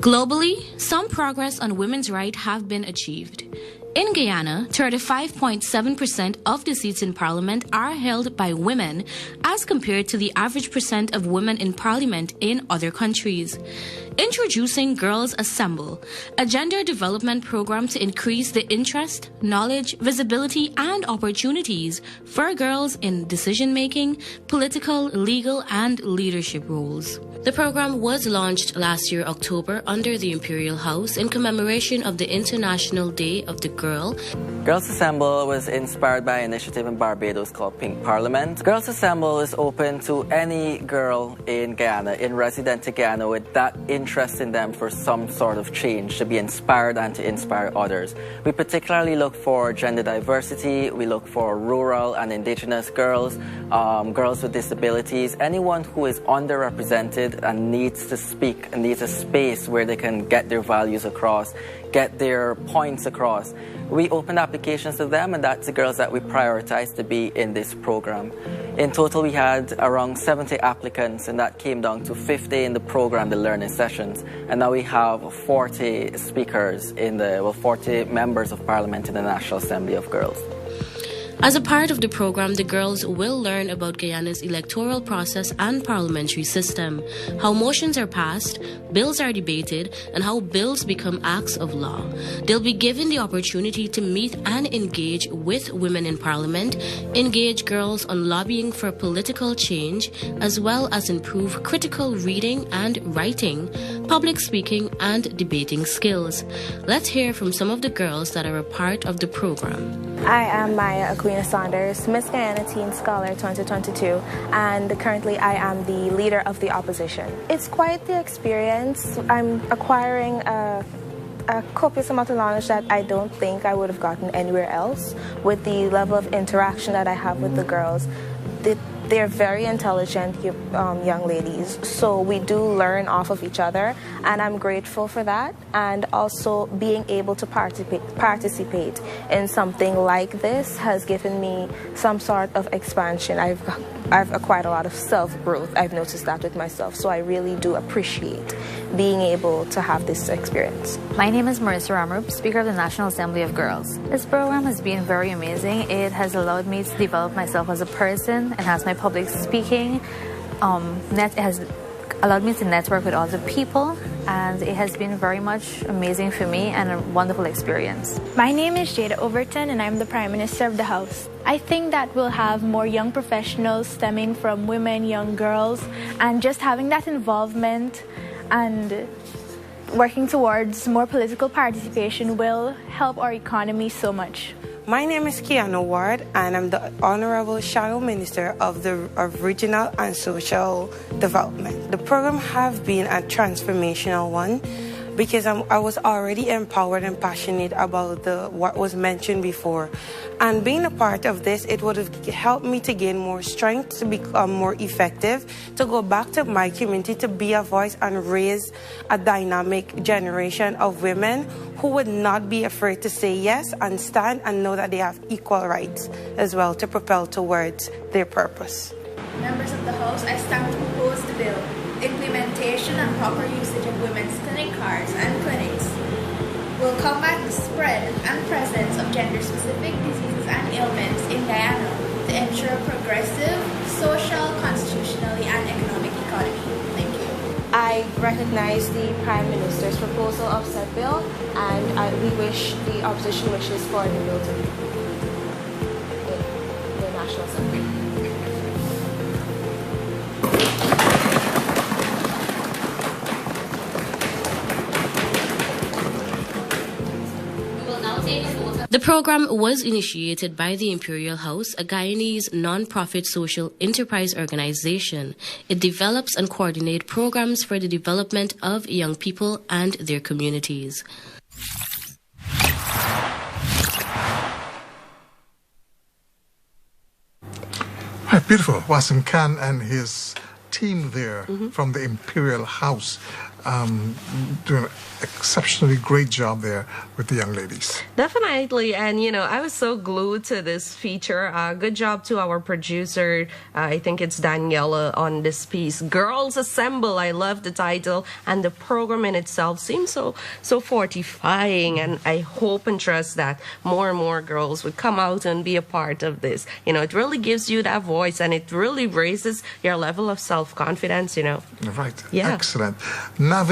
Globally, some progress on women's rights have been achieved. In Guyana, 35.7% of the seats in parliament are held by women as compared to the average percent of women in parliament in other countries. Introducing Girls Assemble, a gender development program to increase the interest, knowledge, visibility, and opportunities for girls in decision-making, political, legal, and leadership roles. The program was launched last year, October, under the Imperial House in commemoration of the International Day of the Girl. Girls Assemble was inspired by an initiative in Barbados called Pink Parliament. Girls Assemble is open to any girl in Guyana, in resident to Guyana, with that interest in them for some sort of change, to be inspired and to inspire others. We particularly look for gender diversity. We look for rural and indigenous girls, girls with disabilities, anyone who is underrepresented and needs to speak and needs a space where they can get their values across, get their points across. We opened applications to them, and that's the girls that we prioritize to be in this program. In total, we had around 70 applicants, and that came down to 50 in the program, the learning sessions. And now we have 40 speakers 40 members of parliament in the National Assembly of Girls. As a part of the program, the girls will learn about Guyana's electoral process and parliamentary system, how motions are passed, bills are debated, and how bills become acts of law. They'll be given the opportunity to meet and engage with women in parliament, engage girls on lobbying for political change, as well as improve critical reading and writing, public speaking, and debating skills. Let's hear from some of the girls that are a part of the program. I am Maya Saunders, Miss Guyana Teen Scholar 2022, and currently I am the leader of the opposition. It's quite the experience. I'm acquiring a copious amount of knowledge that I don't think I would have gotten anywhere else with the level of interaction that I have with the girls. They're very intelligent young ladies, so we do learn off of each other, and I'm grateful for that. And also being able to participate in something like this has given me some sort of expansion. I've acquired a lot of self-growth. I've noticed that with myself, so I really do appreciate being able to have this experience. My name is Marissa Ramrup, Speaker of the National Assembly of Girls. This program has been very amazing. It has allowed me to develop myself as a person, enhance my public speaking. It has allowed me to network with other people, and it has been very much amazing for me and a wonderful experience. My name is Jada Overton, and I'm the Prime Minister of the House. I think that we'll have more young professionals stemming from women, young girls, and just having that involvement and working towards more political participation will help our economy so much. My name is Kiana Ward, and I'm the Honorable Shadow Minister of Regional and Social Development. The program has been a transformational one because I was already empowered and passionate about what was mentioned before. And being a part of this, it would have helped me to gain more strength, to become more effective, to go back to my community, to be a voice and raise a dynamic generation of women who would not be afraid to say yes and stand and know that they have equal rights as well to propel towards their purpose. Members of the House, I stand to propose the bill. Implementation and proper usage of women's clinic cards and clinics will combat the spread and presence of gender-specific diseases and ailments in Guyana to ensure progressive, social, constitutionally, and economic economy. Thank you. I recognize the Prime Minister's proposal of said bill, and we wish the opposition wishes for the bill to be in the National Assembly. The program was initiated by the Imperial House, a Guyanese non-profit social enterprise organization. It develops and coordinates programs for the development of young people and their communities. Beautiful. Wasim Khan and his team there from the Imperial House. doing an exceptionally great job there with the young ladies. Definitely, and I was so glued to this feature. Good job to our producer. I think it's Daniela on this piece. Girls Assemble. I love the title, and the program in itself seems so fortifying. And I hope and trust that more and more girls would come out and be a part of this. It really gives you that voice, and it really raises your level of self-confidence. Right. Yeah. Excellent. Nave